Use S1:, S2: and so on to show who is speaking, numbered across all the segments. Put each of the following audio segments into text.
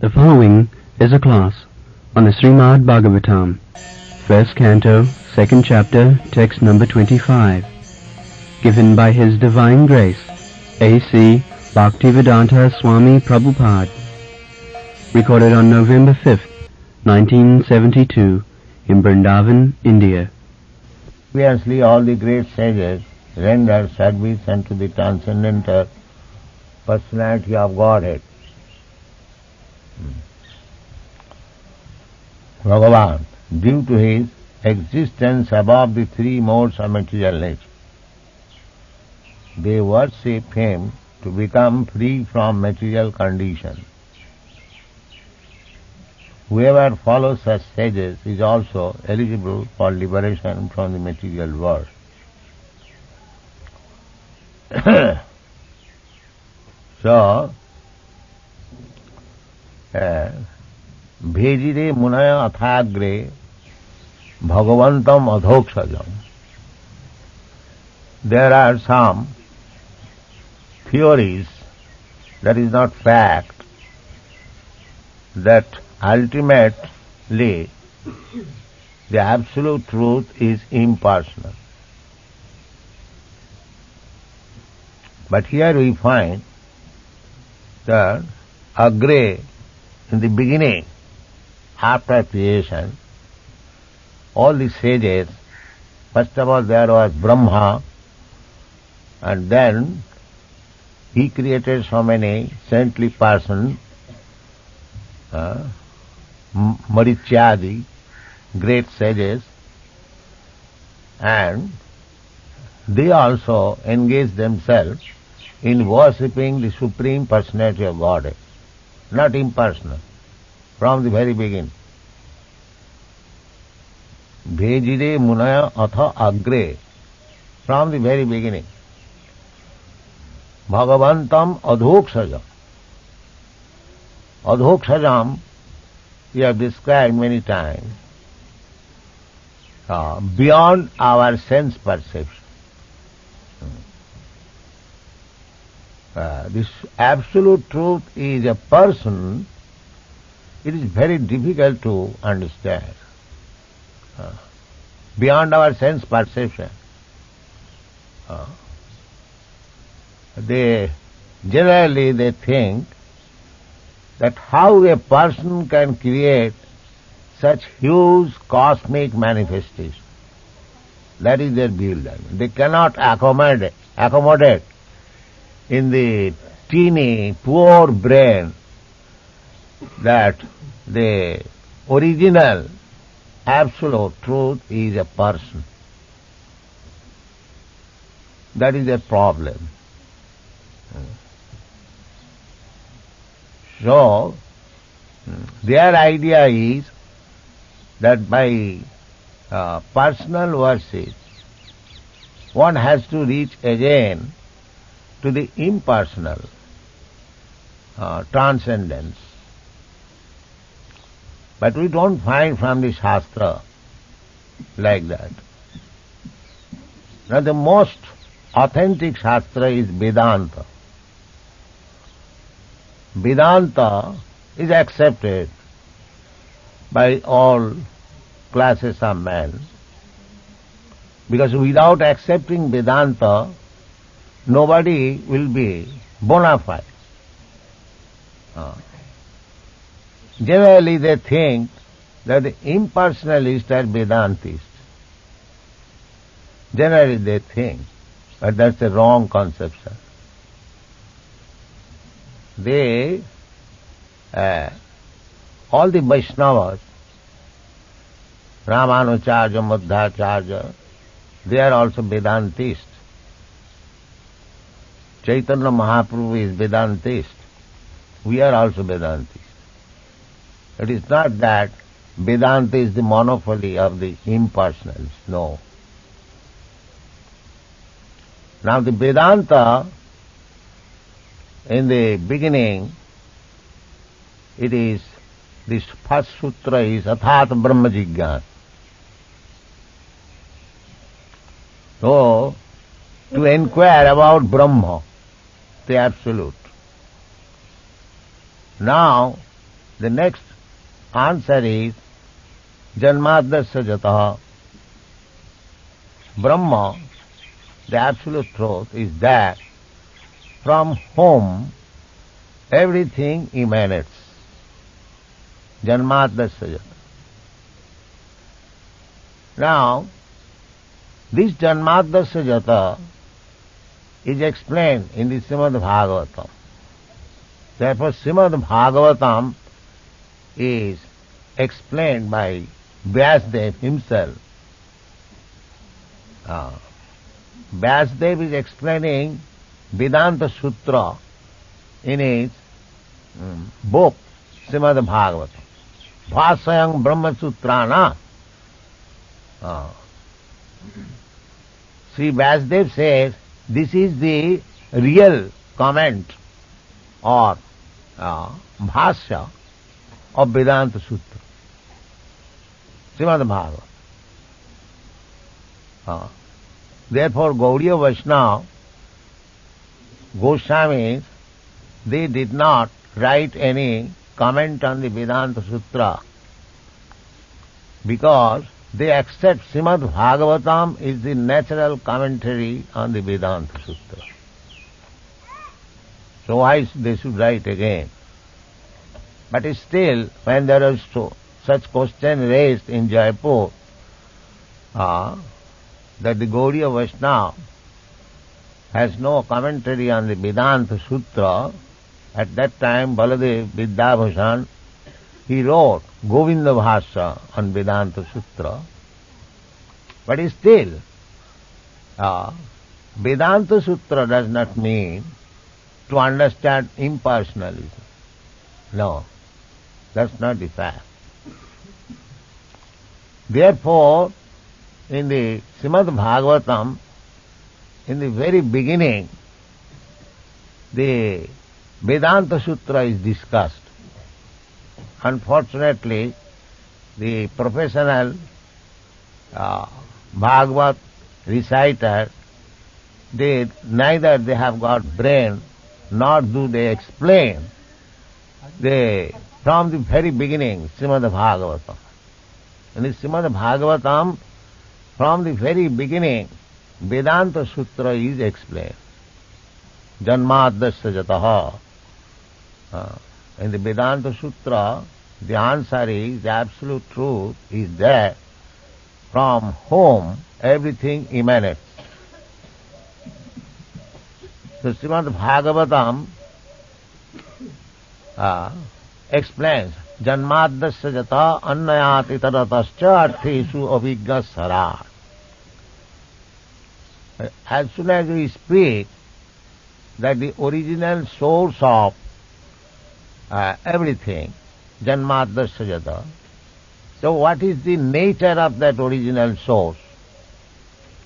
S1: The following is a class on the Srimad Bhagavatam, first canto, second chapter, text number 25, given by His Divine Grace, A.C. Bhaktivedanta Swami Prabhupada, recorded on November 5th, 1972, in Vrindavan, India.
S2: Previously, all the great sages rendered service unto the transcendental personality of Godhead. Bhagavan, due to his existence above the three modes of material nature, they worship him to become free from material condition. Whoever follows such sages is also eligible for liberation from the material world. So, Bhejire Munaya Athagre Bhagavantam Adhokshajam. There are some theories, that is not fact, that ultimately the absolute truth is impersonal. But here we find that Agre, in the beginning, after creation, all the sages, first of all there was Brahma, and then he created so many saintly persons, Marichyadi, great sages, and they also engaged themselves in worshipping the Supreme Personality of Godhead, not impersonal, from the very beginning. Bhejire Munaya Atha Agre, from the very beginning. Bhagavantam Adhokshajam. Adhokshajam we have described many times, beyond our sense perception. This absolute truth is a person, it is very difficult to understand. Beyond our sense perception. Generally they think that how a person can create such huge cosmic manifestation. That is their view. They cannot accommodate in the teeny, poor brain that the original absolute truth is a person. That is a problem. So, their idea is that by personal worship, one has to reach again to the impersonal transcendence. But we don't find from the Shastra like that. Now the most authentic Shastra is Vedanta. Vedanta is accepted by all classes of men, because without accepting Vedanta, nobody will be bona fide. Generally they think that the impersonalists are Vedantists. Generally they think, but that's a wrong conception. They, all the Vaishnavas, Ramanujarya, Madhvacharya, they are also Vedantists. Chaitanya Mahaprabhu is Vedantist. We are also Vedantists. It is not that Vedanta is the monopoly of the impersonals, no. Now the Vedanta, in the beginning, it is, this first sutra is Athat Brahma Jigyan. So, to inquire about Brahma, the Absolute. Now, The next answer is Janmadasya Jataha. Brahma, the absolute truth, is that from whom everything emanates. Janmadasya Jataha. Now, this Janmadasya Jataha is explained in the Srimad Bhagavatam. Therefore, Srimad Bhagavatam is explained by Vyasadeva himself. Vyasadeva is explaining Vedanta Sutra in his book, Srimad Bhagavatam. Bhasayam Brahma Sutrana. Sri Vyasadeva says, this is the real comment or bhasya of Vedanta Sutra, Srimad Bhagavatam. Therefore, Gaudiya Vaishnava, Goswamis, they did not write any comment on the Vedanta Sutra because they accept Srimad Bhagavatam is the natural commentary on the Vedanta Sutra. So why they should write again? But still, when there is such question raised in Jaipur, that the Gaudiya Vaishnava has no commentary on the Vedanta Sutra, at that time Baladev Vidyabhushan, he wrote Govinda Bhasya on Vedanta Sutra. But still, Vedanta Sutra does not mean to understand impersonalism. No, that's not the fact. Therefore, in the Srimad Bhagavatam, in the very beginning, the Vedanta Sutra is discussed. Unfortunately, the professional Bhagavat reciter, neither they have got brain, nor do they explain from the very beginning, Srimad Bhagavatam. In the Srimad Bhagavatam, from the very beginning, Vedanta Sutra is explained. Janmadasya Jataha. In the Vedanta Sutra, the answer is, the absolute truth is that from whom everything emanates. So Srimad Bhagavatam explains, Janmadasya Jata annayati taratascha artheshu avijña sarat. As soon as we speak that the original source of everything, Janmadasya Jata, so what is the nature of that original source?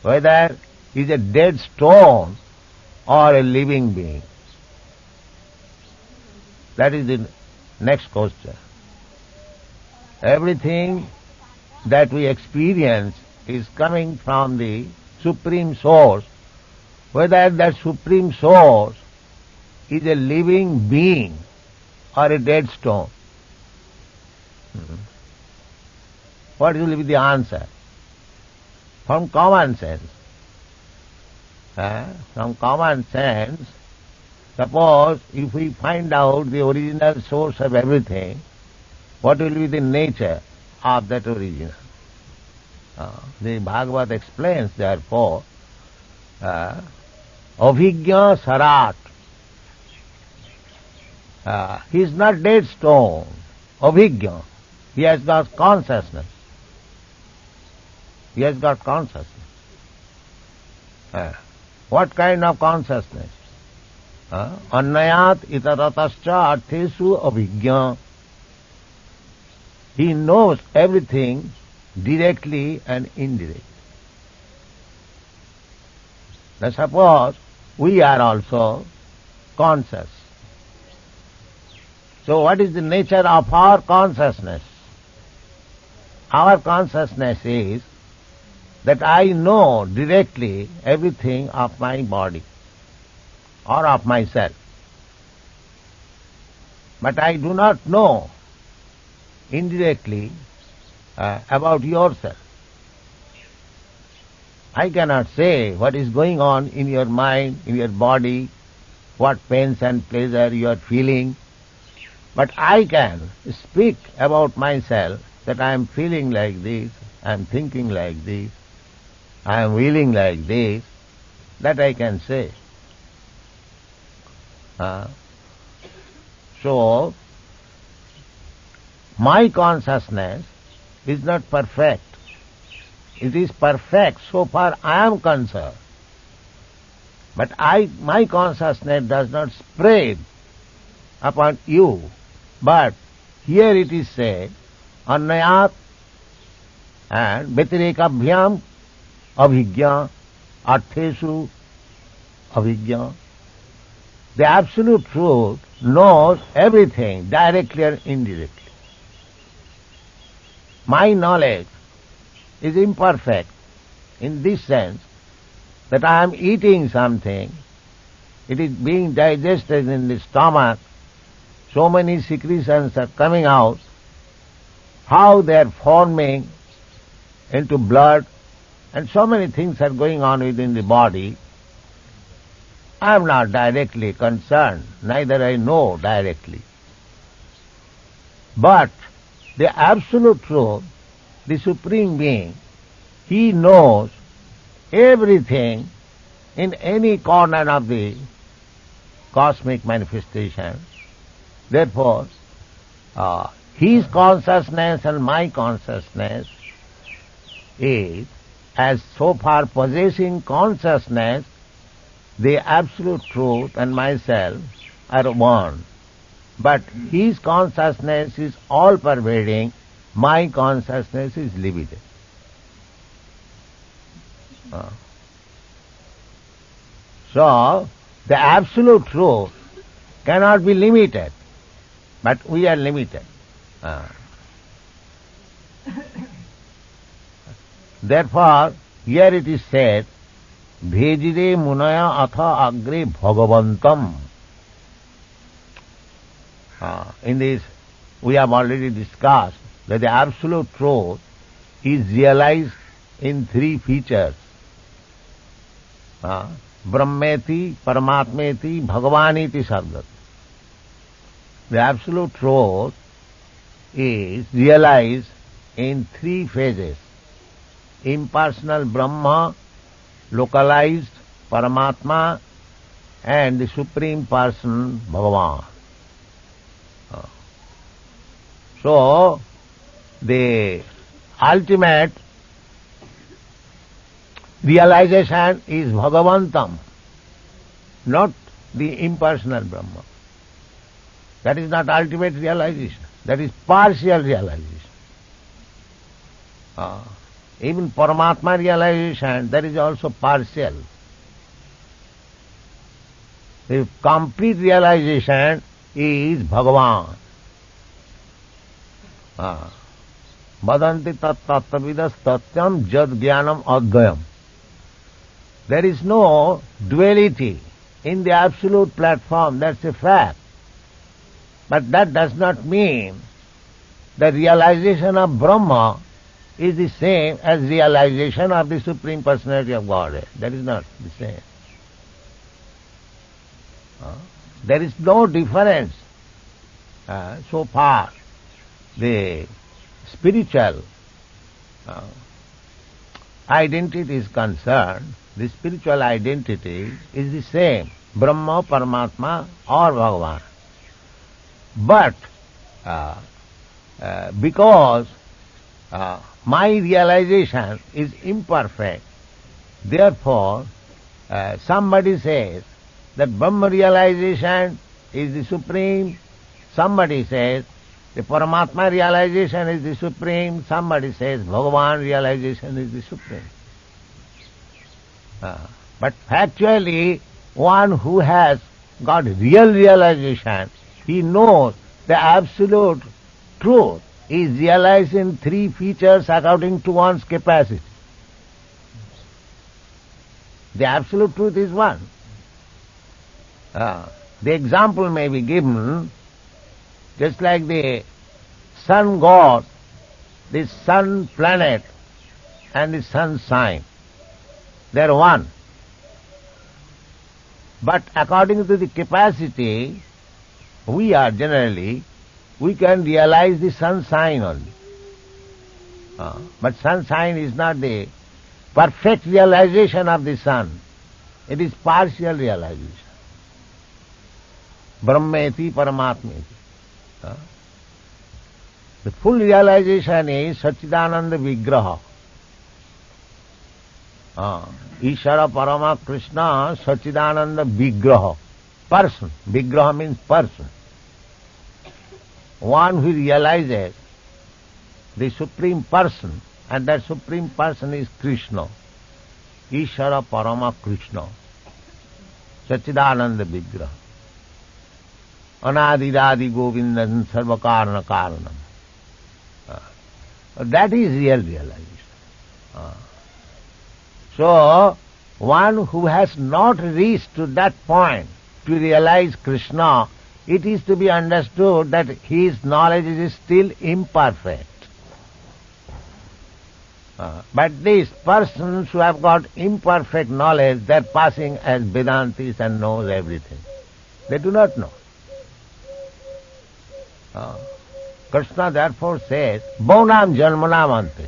S2: Whether it is a dead stone or a living being? That is the next question. Everything that we experience is coming from the Supreme Source, whether that Supreme Source is a living being or a dead stone. What will be the answer? From common sense. From common sense, suppose if we find out the original source of everything, what will be the nature of that original? The Bhagavad explains, therefore, avijña sarat. He is not dead stone, avijña. He has got consciousness. He has got consciousness. What kind of consciousness? Annayat itaratascha artheshu avijña. He knows everything directly and indirectly. Now suppose we are also conscious. So what is the nature of our consciousness? Our consciousness is that I know directly everything of my body or of myself. But I do not know indirectly about yourself. I cannot say what is going on in your mind, in your body, what pains and pleasure you are feeling, but I can speak about myself that I am feeling like this, I am thinking like this, I am feeling like this, that I can say. So, my consciousness is not perfect. It is perfect so far I am concerned. But my consciousness does not spread upon you. But here it is said, annayat and vatirekabhyam avijñā artheshu avijñā. The absolute truth knows everything directly or indirectly. My knowledge is imperfect in this sense that I am eating something, it is being digested in the stomach, so many secretions are coming out, how they are forming into blood, and so many things are going on within the body. I am not directly concerned, neither I know directly. But the absolute truth, the Supreme Being, He knows everything in any corner of the cosmic manifestation. Therefore, His consciousness and my consciousness is, as so far possessing consciousness, the absolute truth and myself are one. But His consciousness is all-pervading, my consciousness is limited. So, the absolute truth cannot be limited, but we are limited. Therefore, here it is said, Bhejire munaya atha agre bhagavantam. In this, we have already discussed that the absolute truth is realized in three features. Brahmeti, Paramatmeti, Bhagavaniti Sabdat. The absolute truth is realized in three phases. Impersonal Brahma, localized Paramatma, and the Supreme Person, Bhagavan. So, the ultimate realization is Bhagavantam, not the impersonal Brahma. That is not ultimate realization. That is partial realization. Even Paramatma realization, that is also partial. The complete realization is Bhagavan. Vadanti tat tattvavidas tatyam jad jnanam advayam. There is no duality in the absolute platform, that's a fact. But that does not mean the realization of Brahma is the same as realization of the Supreme Personality of Godhead. That is not the same. There is no difference so far. The spiritual identity is concerned, the spiritual identity is the same, Brahma, Paramatma or Bhagavan. But because my realization is imperfect, therefore somebody says that Brahma realization is the supreme, somebody says the Paramatma realization is the supreme, somebody says Bhagavan realization is the supreme. But factually, one who has got real realization, he knows the absolute truth is realized in three features according to one's capacity. The absolute truth is one. The example may be given just like the sun god, the sun planet and the sun sign, they are one. But according to the capacity, we can realize the sun sign only. But sun sign is not the perfect realization of the sun. It is partial realization. Brahmeti Paramatmeti. The full realization is Satchidananda Vigraha. Ishara Parama Krishna Satchidananda Vigraha. Person. Vigraha means person. One who realizes the Supreme Person, and that Supreme Person is Krishna. Ishara Parama Krishna. Satchidananda Vigraha. Anadiradi Govindan Sarvakarana Karanam. That is real realization. So, one who has not reached to that point to realize Krishna, it is to be understood that his knowledge is still imperfect. But these persons who have got imperfect knowledge, they are passing as Vedantis and knows everything. They do not know. Krishna therefore says, Bonam Janmanam Ante.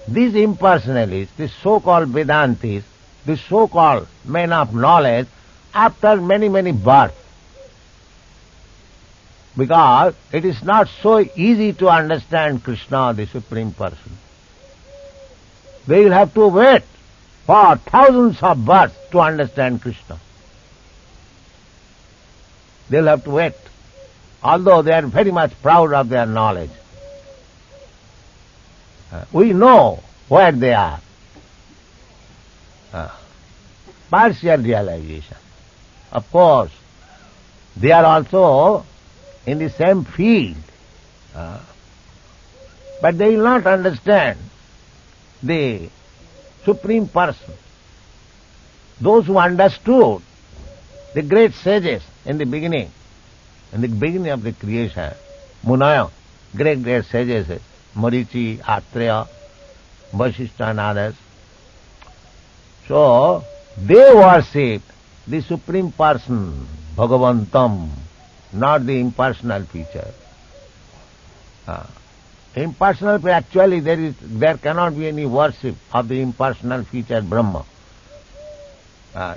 S2: These impersonalists, the so-called Vedantis, the so-called men of knowledge, after many, many births, because it is not so easy to understand Krishna, the Supreme Person. They will have to wait for thousands of births to understand Krishna. They will have to wait, although they are very much proud of their knowledge. We know where they are. Partial realization. Of course, they are also in the same field. But they will not understand the Supreme Person. Those who understood the great sages in the beginning of the creation, Munaya, great sages, Marichi, Atreya, Vasishtha and others. So, they worship the Supreme Person, Bhagavantam, not the impersonal feature. Impersonal, actually there cannot be any worship of the impersonal feature Brahma.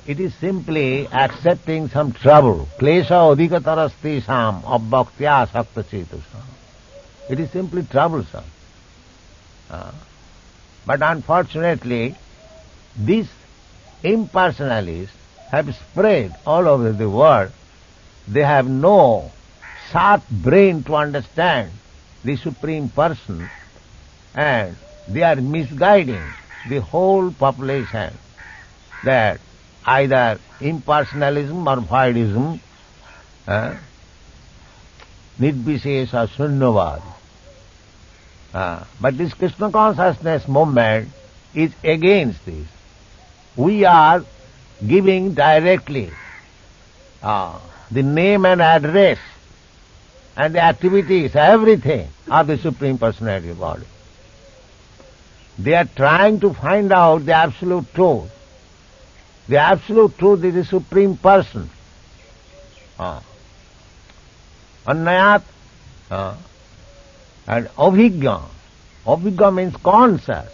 S2: It is simply accepting some trouble. Klesha adhikatarasti sam abbhaktya sakta chetusam. It is simply troublesome. But unfortunately, these impersonalists have spread all over the world. They have no sharp brain to understand the Supreme Person, and they are misguiding the whole population that either impersonalism or voidism, nidvishesha sunyavad. But this Krishna consciousness movement is against this. We are giving directly the name and address and the activities, everything of the Supreme Personality of Body. They are trying to find out the absolute truth. The absolute truth is the Supreme Person. Annayat and Avijna. Avijna means conscious.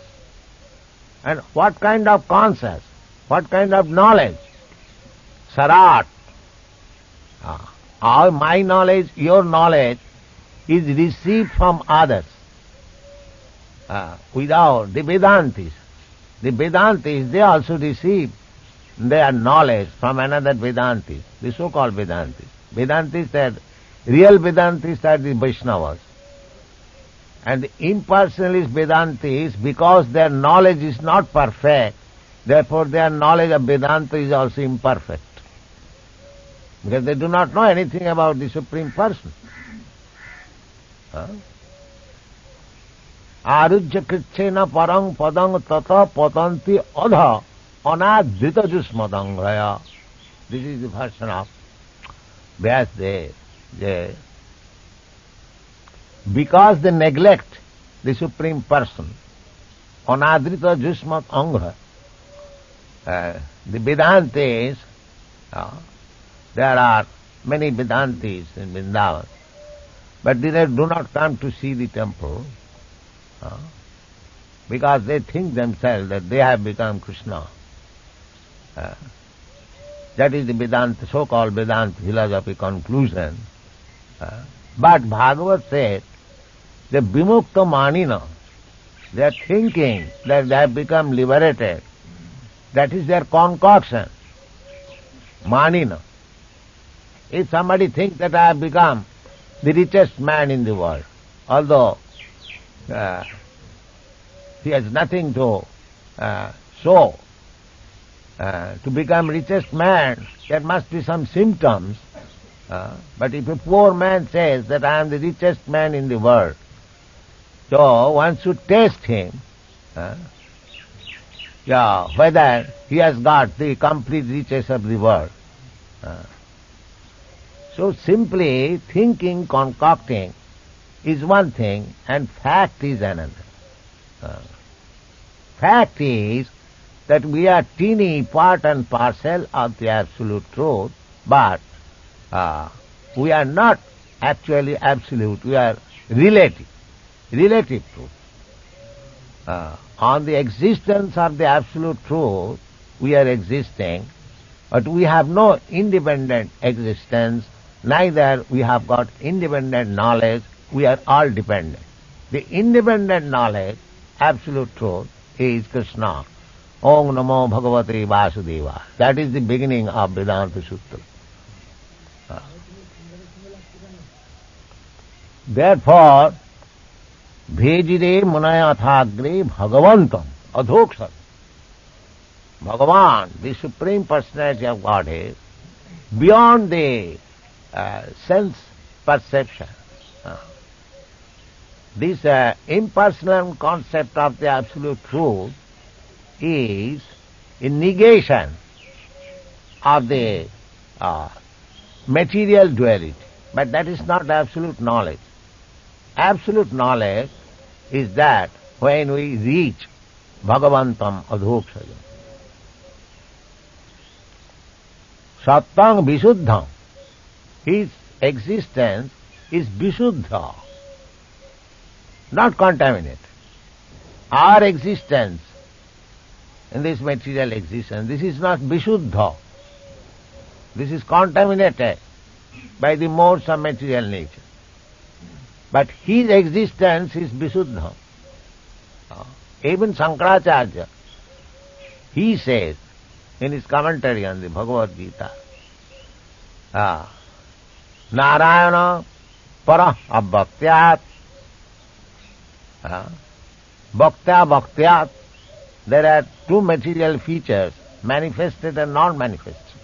S2: And what kind of conscious? What kind of knowledge? Sarat. My knowledge, your knowledge is received from others. Without the Vedantis. The Vedantis, they also receive their knowledge from another Vedantis, the so-called Vedantis. Vedantis, that real Vedantis are the Vaishnavas. And the impersonalist Vedantis, because their knowledge is not perfect, therefore their knowledge of Vedanta is also imperfect. Because they do not know anything about the Supreme Person. Arujya krichena parang padang tata patanti adha anadhita jusmadangraya. This is the version of Vyasadeva. because they neglect the Supreme Person, Anadrita Jusmat Anga, the Vedantis, there are many Vedantis in Vrindavan, but they do not come to see the temple because they think themselves that they have become Krishna. That is the Vedanta, so-called Vedanta philosophy conclusion. But Bhagavat said, the Vimukta Manina, they are thinking that they have become liberated. That is their concoction. Manina. If somebody thinks that I have become the richest man in the world, although he has nothing to show, to become richest man, there must be some symptoms. But if a poor man says that I am the richest man in the world, so one should test him, whether he has got the complete riches of the world. So simply thinking, concocting is one thing, and fact is another. Fact is that we are teeny part and parcel of the absolute truth, but we are not actually absolute, we are relative truth. On the existence of the absolute truth, we are existing, but we have no independent existence, neither we have got independent knowledge, we are all dependent. The independent knowledge, absolute truth, is Krishna. Om Namo Bhagavate Vasudeva. That is the beginning of Vedanta Sutra. Therefore, Bhejire Munayathagre Bhagavantam Adhoksat. Bhagavan, the Supreme Personality of Godhead, beyond the sense perception. This impersonal concept of the absolute truth is in negation of the material duality. But that is not absolute knowledge. Absolute knowledge is that when we reach Bhagavantam Adhoksayam. Sattang Visuddham. His existence is Visuddha, not contaminated. Our existence in this material existence, this is not Visuddha. This is contaminated by the modes of material nature. But his existence is Visuddha. Even Shankaracharya, he says in his commentary on the Bhagavad Gita, Narayana para abhaktyat, bhaktya bhaktyat. There are two material features, manifested and non-manifested.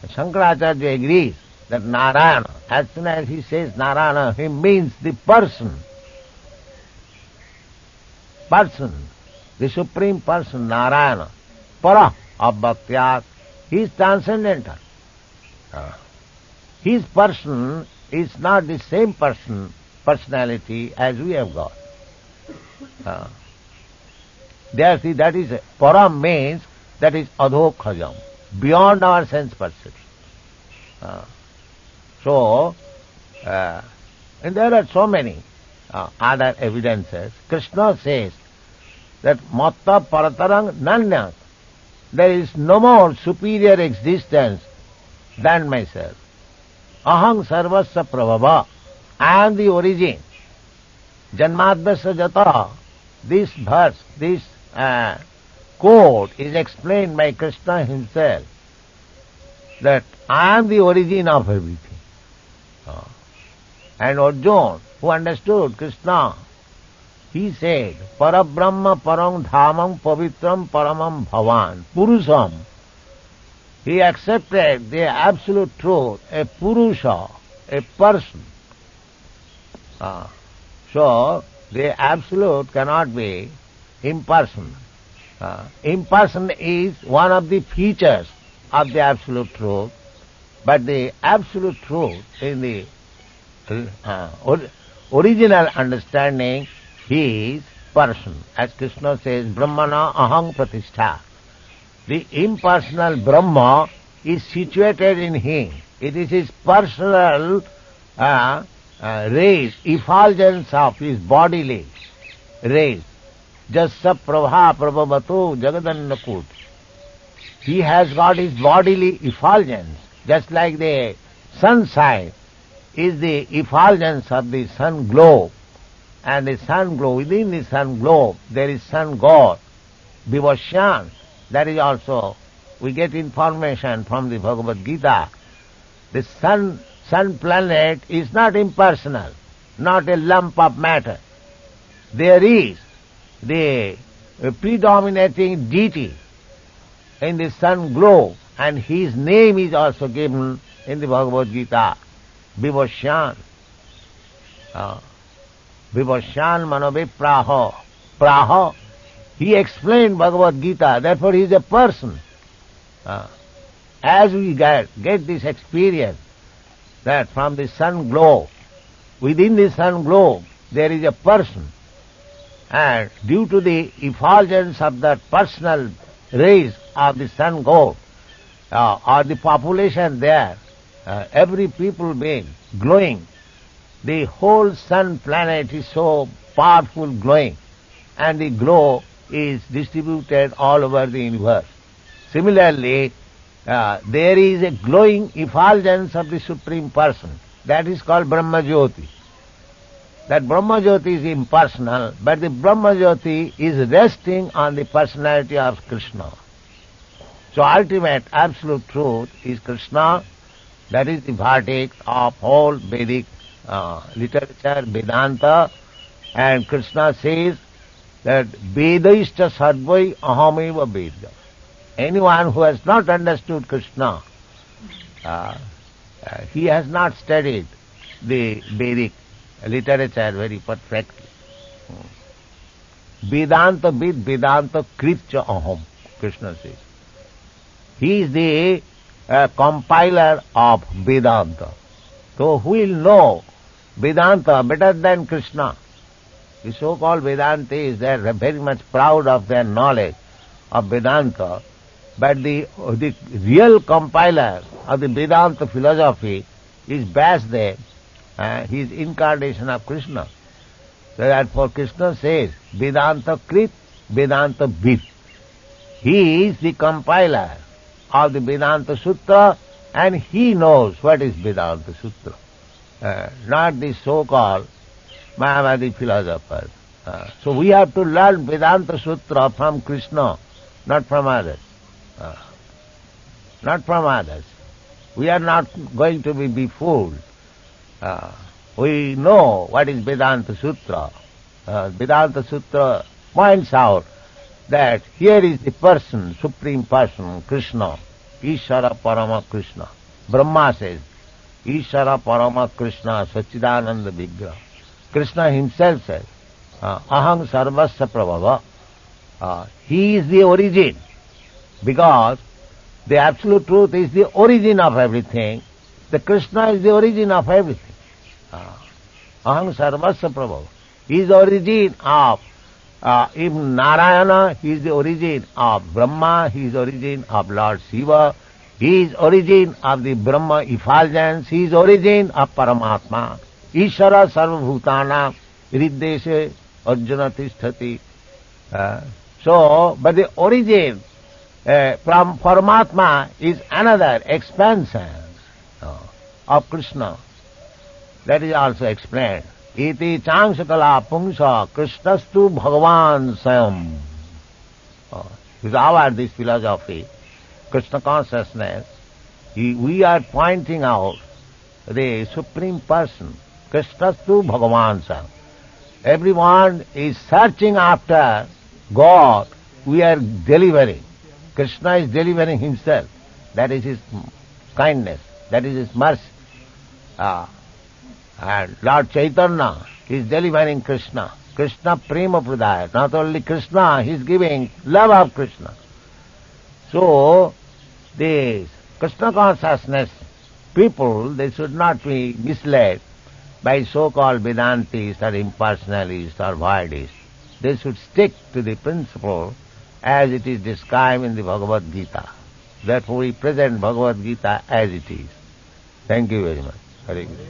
S2: Shankaracharya agrees that Narayana, as soon as he says Narayana, he means the person. The Supreme Person, Narayana, para abhaktyat, he is transcendental. His person is not the same personality as we have got. Therefore, that is, param means that is adhokhajam, beyond our sense perception. And there are so many other evidences. Krishna says that matta paratarang nanyat, there is no more superior existence than myself. Aham sarvasya prabhava, I am the origin. Janmadvasya jata, this verse, this quote is explained by Krishna himself, that I am the origin of everything. And Arjuna, who understood Krishna, he said, Parabrahma parang dhamam pavitram paramam bhavan, Purusham. He accepted the absolute truth, a Purusha, a person. So, the absolute cannot be impersonal. Impersonal is one of the features of the absolute truth, but the absolute truth in the original understanding, he is person. As Krishna says, Brahmana aham pratishtha. The impersonal Brahma is situated in him. It is his personal rays, effulgence of his bodily rays. Jassa prabha prabhavato jagadannakut. He has got his bodily effulgence, just like the sunshine is the effulgence of the sun globe. And the sun globe, within the sun globe, there is sun god, Vivasyan. That is also, we get information from the Bhagavad Gita. The sun planet is not impersonal, not a lump of matter. There is the predominating deity in the sun globe, and his name is also given in the Bhagavad Gita, Vivasyan. Vivasyan manovipraho. Praho. He explained Bhagavad Gita, therefore he is a person. As we get this experience that from the sun globe, within the sun globe there is a person, and due to the effulgence of that personal rays of the sun globe, or the population there, every people being glowing, the whole sun planet is so powerful glowing, and the glow is distributed all over the universe. Similarly, there is a glowing effulgence of the Supreme Person. That is called Brahma Jyoti. That Brahma Jyoti is impersonal, but the Brahma Jyoti is resting on the personality of Krishna. So ultimate absolute truth is Krishna. That is the verdict of whole Vedic literature, Vedanta. And Krishna says that Vedaishta sarvai ahameva Veda. Anyone who has not understood Krishna, he has not studied the Vedic literature very perfectly. Vedanta vid Vedanta kritya aham, Krishna says. He is the compiler of Vedanta. So who will know Vedanta better than Krishna? The so-called Vedantis, they are very much proud of their knowledge of Vedanta, but the real compiler of the Vedanta philosophy is Vyasdev. He is incarnation of Krishna. So therefore Krishna says, Vedanta Krit, Vedanta Vid. He is the compiler of the Vedanta Sutra, and he knows what is Vedanta Sutra, not the so-called Mayavadi philosophers. So we have to learn Vedanta Sutra from Krishna, not from others. Not from others. We are not going to be befooled. We know what is Vedanta Sutra. Vedanta Sutra points out that here is the person, Supreme Person, Krishna, Ishvara Parama Krishna. Brahma says, Ishvara Parama Krishna Sachidananda Vigraha. Krishna himself says, Aham Sarvasya Prabhava. He is the origin, because the absolute truth is the origin of everything. The Krishna is the origin of everything. Aham Sarvasya Prabhava. He is the origin of even Narayana, he is the origin of Brahma, he is the origin of Lord Shiva, he is origin of the Brahma effulgence, he is origin of Paramatma. Ishvara sarvabhutana hriddeshe arjuna tisthati. But the origin from Paramatma is another expansion of Krishna. That is also explained. Iti changsakala pungsa krishnastu bhagavan sayam. With our this philosophy, Krishna consciousness, we are pointing out the Supreme Person, Krishnastu bhagavan sayam. Everyone is searching after God, we are delivering. Krishna is delivering himself. That is his kindness, that is his mercy. And Lord Chaitanya is delivering Krishna. Krishna prema pradaya. Not only Krishna, he is giving love of Krishna. So, this Krishna consciousness people, they should not be misled by so-called Vedantists or impersonalists or voidists. They should stick to the principle as it is described in the Bhagavad Gita. Therefore we present Bhagavad Gita as it is. Thank you very much. Hare Krishna.